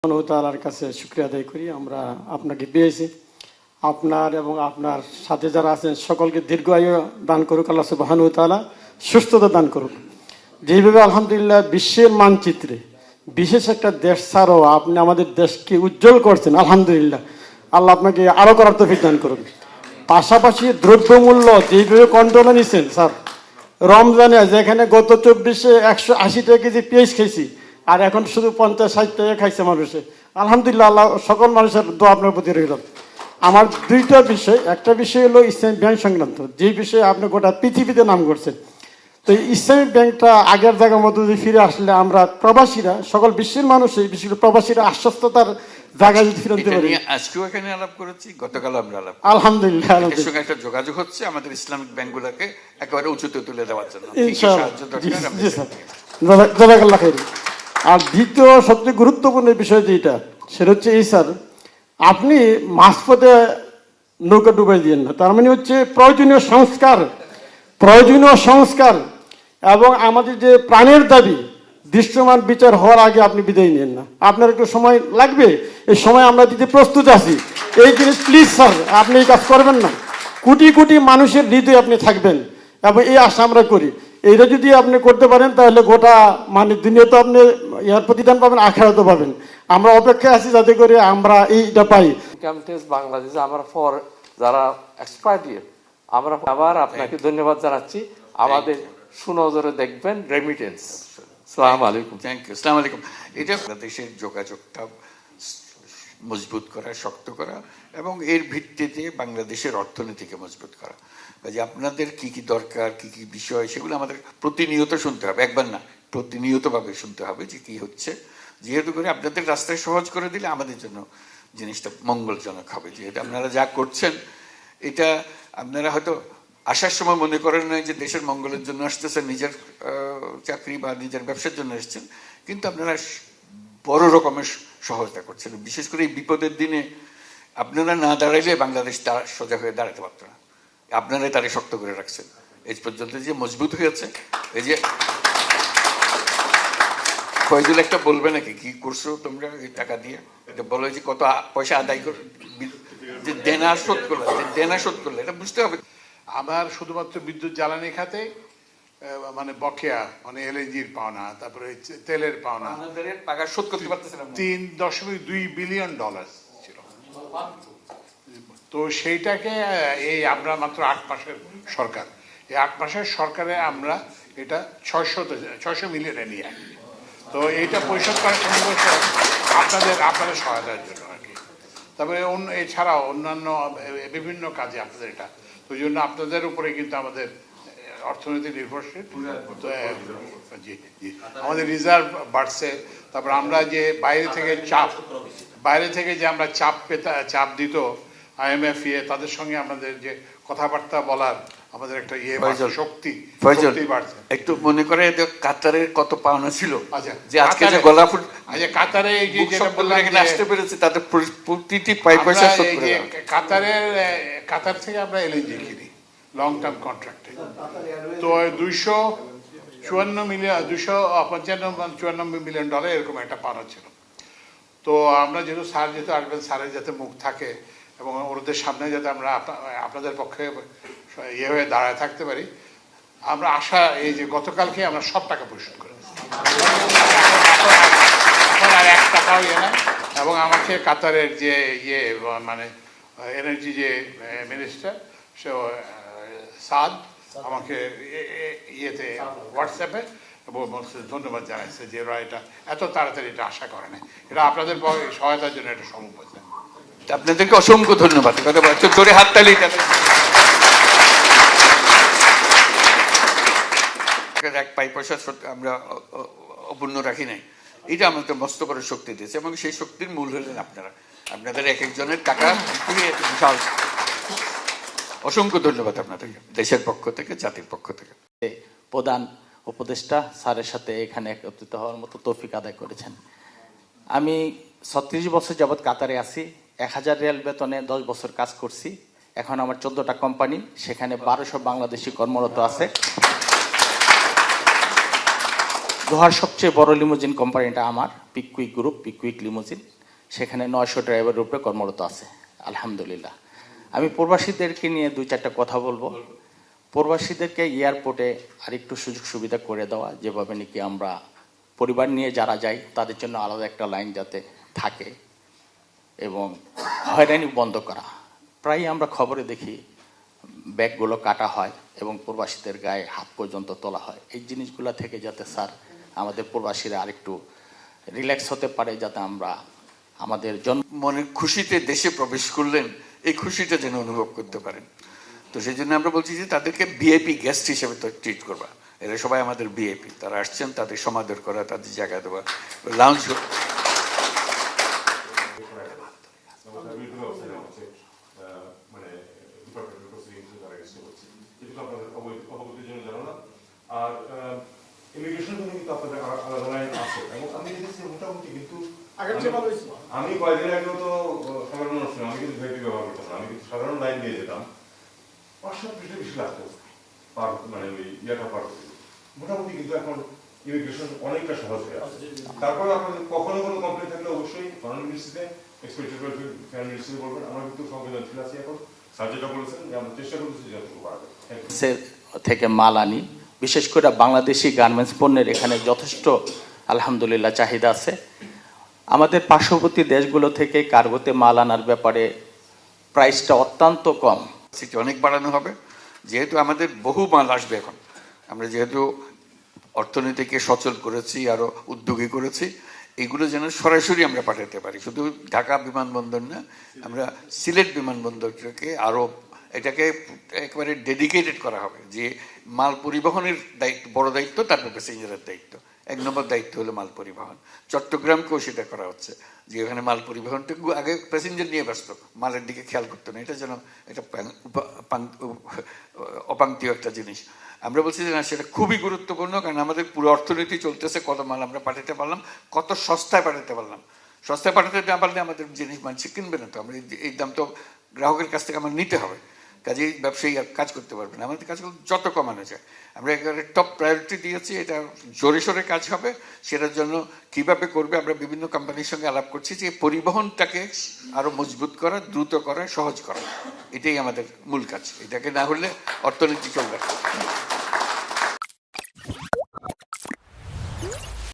তাআলার কাছে শুকরিয়া আদায় করি আমরা আপনাকে পেয়েছি। আপনার এবং আপনার সাথে যারা আছেন সকলকে দীর্ঘ আয়ু দান করুক আল্লাহ সুবহানাহু ওয়া তাআলা, সুস্থতা দান করুক। যেভাবে আলহামদুলিল্লাহ বিশ্বের মানচিত্রে বিশেষ একটা দেশ ছাড়াও আপনি আমাদের দেশকে উজ্জ্বল করছেন, আলহামদুলিল্লাহ। আল্লাহ আপনাকে আরো করার তৌফিক দান করুন। পাশাপাশি দ্রব্যমূল্য যেভাবে কন্ট্রোলে নিচ্ছেন স্যার, রমজানে যেখানে গত 24-এ 180 টাকা কেজি পেঁয়াজ খেয়েছি, আর এখন শুধু 50-60 টাকা খাইছে মানুষে। আলহামদুলিল্লাহ, আল্লাহ সকল মানুষের দোয়া আপনার প্রতি রইল। আমার দুইটা বিষয়, একটা বিষয় হলো ইসলামিক ব্যাংক সংক্রান্ত, যে বিষয়ে আপনি গোটা পৃথিবীতে নাম করছেন। তো ইসলামিক ব্যাংকটা আগের জায়গার মধ্যে যদি ফিরে আসলে আমরা প্রবাসীরা, সকল বিশ্বের মানুষই, বিশেষ করে প্রবাসীরা আশ্বস্ততার জায়গায় যদি ফিরে আনতে পারি। আজকেও এখানে আলাপ করেছি, গতকাল আমরা আলাপ, আলহামদুলিল্লাহ এর সঙ্গে একটা যোগাযোগ হচ্ছে আমাদের ইসলামিক ব্যাংকগুলোকে একেবারে উঁচুতে তুলে দেওয়ার জন্য। জাযাকাল্লাহ খাইর। আর দ্বিতীয় সবচেয়ে গুরুত্বপূর্ণ বিষয় যেটা, সেটা হচ্ছে এই স্যার, আপনি মাঝপথে নৌকা ডুবাই দিয়েন না। তার মানে হচ্ছে প্রয়োজনীয় সংস্কার এবং আমাদের যে প্রাণের দাবি দৃশ্যমান বিচার হওয়ার আগে আপনি বিদায় নেন না। আপনার একটু সময় লাগবে, এই সময় আমরা দিতে প্রস্তুত আছি। এই জিনিস প্লিজ স্যার আপনি এই কাজ করবেন না। কোটি কোটি মানুষের হৃদয়ে আপনি থাকবেন এবং এই আশা আমরা করি। এইটা যদি আপনি করতে পারেন তাহলে গোটা মানে দুনিয়াতে আপনি ইয়ার প্রতিদান পাবেন, আখিরাতেও পাবেন। আমরা অপেক্ষায় আছি যাতে করে আমরা এইটা পাই। ইনকাম ট্যাক্স বাংলাদেশে আমরা ফর যারা এক্সপার্ট আমরা আবার আপনাকে ধন্যবাদ জানাচ্ছি। আমাদের সুনজরে দেখবেন রেমিটেন্স। আসসালামু আলাইকুম। Thank you. আসসালামু আলাইকুম। এটা বাংলাদেশের যোগাযোগটা মজবুত করা, শক্ত করা এবং এর ভিত্তিতে বাংলাদেশের অর্থনীতিকে মজবুত করা। যে আপনাদের কি কি দরকার, কি কি বিষয়, সেগুলো আমাদের প্রতিনিয়ত শুনতে হবে, একবার না, প্রতিনিয়তভাবে শুনতে হবে যে কি হচ্ছে। যেহেতু করে আপনাদের রাস্তায় সহজ করে দিলে আমাদের জন্য জিনিসটা মঙ্গলজনক হবে। যেহেতু আপনারা যা করছেন, এটা আপনারা হয়তো আসার সময় মনে করেন না যে দেশের মঙ্গলের জন্য আসতেছেন, নিজের চাকরি বা নিজের ব্যবসার জন্য এসছেন, কিন্তু আপনারা বড় রকমের সহায়তা করছেন। বিশেষ করে এই বিপদের দিনে আপনারা না দাঁড়াইলে বাংলাদেশ তার সোজা হয়ে দাঁড়াতে পারত না। আপনারাই তারে শক্ত করে রাখছেন। এই পর্যন্ত যে মজবুত হয়েছে, এই যে ফয়জুল একটা বলবে নাকি কি করছো তোমরা এই টাকা দিয়ে, এটা বলো যে কত পয়সা আদায় করে, যে দেনা শোধ করলে এটা বুঝতে হবে। আমার শুধুমাত্র বিদ্যুৎ জ্বালানি খাতে মানে বকেয়া, মানে এলএনজির পাওনা, তারপরে তেলের পাওনা টাকা শোধ করতে পারতেছিলাম $3.2 বিলিয়ন ছিল। তো সেইটাকে এই আমরা মাত্র 8 মাসের সরকার, এই 8 মাসের সরকারে আমরা এটা 600 মিলিয়নে নিয়ে আসি। তো এইটা পরিশোধ করার আপনাদের সহায়তার জন্য আর কি। তারপরে এছাড়াও অন্যান্য বিভিন্ন কাজে আপনাদের এটা, তো ওই জন্য আপনাদের উপরে কিন্তু আমাদের অর্থনীতি নির্ভরশীল। জি জি, আমাদের রিজার্ভ বাড়ছে। তারপর আমরা যে বাইরে থেকে যে আমরা চাপ দিত IMF, তাদের সঙ্গে আমাদের যে কথাবার্তা বলার আমাদের একটা শক্তি বাড়ছে। একটু মনে করে কাতারের কত পাওনা ছিল, যে আজকে যে গলাফুট কাতারে এই যে আসতে পেরেছে তাদের প্রতিটি পয়সা শোধ করে। কাতার থেকে আমরা এলএনজি কিনি লং টার্ম কন্ট্রাক্টে। তো $294 মিলিয়ন এরকম একটা পাওনা ছিল। তো আমরা যেহেতু আসবেন, স্যারের যাতে মুখ থাকে এবং ওদের সামনে যাতে আমরা আপনাদের পক্ষে হয়ে দাঁড়ায় থাকতে পারি, আমরা আশা এই যে গতকালকে আমরা সব টাকা পরিশোধ করে এখন আর 1 টাকাও না। এবং আমাকে কাতারের যে মানে এনার্জি যে মিনিস্টার, সে সাদ, আমাকে হোয়াটসঅ্যাপে ধন্যবাদ জানাইছে যে এরা এটা এত তাড়াতাড়ি এটা আশা করে না। এটা আপনাদের সহায়তার জন্য এটা সম্ভব হয়েছে। আপনাদেরকে অসংখ্য ধন্যবাদ। জোরে হাততালি। এক পয়সা আমরা অপূর্ণ রাখি নাই, এটা আমাদের মস্ত বড় শক্তি দিয়েছে এবং সেই শক্তির মূল হলেন আপনারা। আপনাদের এক একজনের টাকা বিশাল। অসংখ্য ধন্যবাদ আপনাদেরকে, দেশের পক্ষ থেকে, জাতির পক্ষ থেকে। প্রধান উপদেষ্টা স্যারের সাথে এখানে একত্রিত হওয়ার মতো তৌফিক আদায় করেছেন। আমি 36 বছর যাবৎ কাতারে আছি। 1000 রিয়াল বেতনে 10 বছর কাজ করছি। এখন আমার 14টা কোম্পানি, সেখানে 1200 বাংলাদেশি কর্মরত আছে। দোহার সবচেয়ে বড় লিমুজিন কোম্পানিটা আমার পিকুইক গ্রুপ, পিকুইক লিমুজিন। সেখানে 900 ড্রাইভারের উপরে কর্মরত আছে আলহামদুলিল্লাহ। আমি প্রবাসীদেরকে নিয়ে 2-4টা কথা বলবো। প্রবাসীদেরকে এয়ারপোর্টে আরেকটু সুযোগ সুবিধা করে দেওয়া, যেভাবে নাকি আমরা পরিবার নিয়ে যারা যাই তাদের জন্য আলাদা একটা লাইন যাতে থাকে, এবং হয়রানি বন্ধ করা। প্রায় আমরা খবরে দেখি ব্যাগগুলো কাটা হয় এবং প্রবাসীদের গায়ে হাত পর্যন্ত তোলা হয়। এই জিনিসগুলো থেকে যাতে স্যার আমাদের প্রবাসীরা আরেকটু রিল্যাক্স হতে পারে, যাতে আমরা আমাদের মনের খুশিতে দেশে প্রবেশ করলেন, এই খুশিটা যেন অনুভব করতে পারেন। তো সেই জন্য আমরা বলছি যে তাদেরকে ভিআইপি গেস্ট হিসেবে তো ট্রিট করবা। এরা সবাই আমাদের ভিআইপি, তারা আসছেন, তাদের সমাদর করা, তাদের জায়গা দেওয়া, লাউঞ্জ। আর ইমিগ্রেশন কিন্তু আপনাদের আলাদা লাইন আছে, এবং আমি দেখেছি মোটামুটি, কিন্তু আমি কয়েকদিন আগেও তো সাধারণ মানুষ, আমি কিন্তু ভিআইপি ব্যবহার করতাম না, আমি কিন্তু সাধারণ লাইন দিয়ে যেতাম, 500 বেশি লাগতো পার, মানে ওই ইয়াটা পার করতে। মোটামুটি কিন্তু এখন ইমিগ্রেশন অনেকটা সহজ হয়ে আছে। তারপরে আপনাদের কখনো কোনো কমপ্লেন থাকলে অবশ্যই ফরেন মিনিস্ট্রিতে, এক্সপেক্টেড ফরেন মিনিস্ট্রিতে বলবেন। আমরা কিন্তু সংবেদনশীল আছি এখন, স্যার যেটা বলেছেন যে আমরা চেষ্টা করতেছি যতটুকু পারা যায় থেকে মাল আনি। বিশেষ করে বাংলাদেশি গার্মেন্টস পণ্যের এখানে যথেষ্ট আলহামদুলিল্লাহ চাহিদা আছে। আমাদের পার্শ্ববর্তী দেশগুলো থেকে কার্গোতে মাল আনার ব্যাপারে প্রাইসটা অত্যন্ত কম। সেটা অনেক বাড়ানো হবে, যেহেতু আমাদের বহু মাল আসবে এখন। আমরা যেহেতু অর্থনীতিকে সচল করেছি, আরো উদ্যোগী করেছি, এগুলো যেন সরাসরি আমরা পাঠাতে পারি। শুধু ঢাকা বিমানবন্দর না, আমরা সিলেট বিমানবন্দরটাকে আরো, এটাকে একেবারে ডেডিকেটেড করা হবে, যে মাল পরিবহনের দায়িত্ব, বড় দায়িত্ব, তারপর প্যাসেঞ্জারের দায়িত্ব। 1 নম্বর দায়িত্ব হলো মাল পরিবহন। চট্টগ্রামকেও সেটা করা হচ্ছে, যে ওখানে মাল পরিবহনটুকু আগে প্যাসেঞ্জার নিয়ে ব্যস্ত, মালের দিকে খেয়াল করতো না। এটা যেন এটা অপাঙ্ক্তীয় একটা জিনিস। আমরা বলছি যে না, সেটা খুবই গুরুত্বপূর্ণ, কারণ আমাদের পুরো অর্থনীতি চলতেছে, কত মাল আমরা পাঠাতে পারলাম, কত সস্তায় পাঠাতে পারলাম। সস্তায় পাঠাতে না পারলে আমাদের জিনিস মানুষ কিনবে না। তো আমরা এই দাম তো গ্রাহকের কাছ থেকে আমার নিতে হবে, কাজেই ব্যবসায়ী আর কাজ করতে পারবে না। আমাদের কাজগুলো যত কমানো যায় আমরা একেবারে টপ প্রায়োরিটি দিয়েছি। এটা জোরে সোরে কাজ হবে, সেটার জন্য কিভাবে করবে আমরা বিভিন্ন কোম্পানির সঙ্গে আলাপ করছি, যে পরিবহনটাকে আরো মজবুত করা, দ্রুত করা, সহজ করা, এটাই আমাদের মূল কাজ। এটাকে না হলে অর্থনীতি চলবে।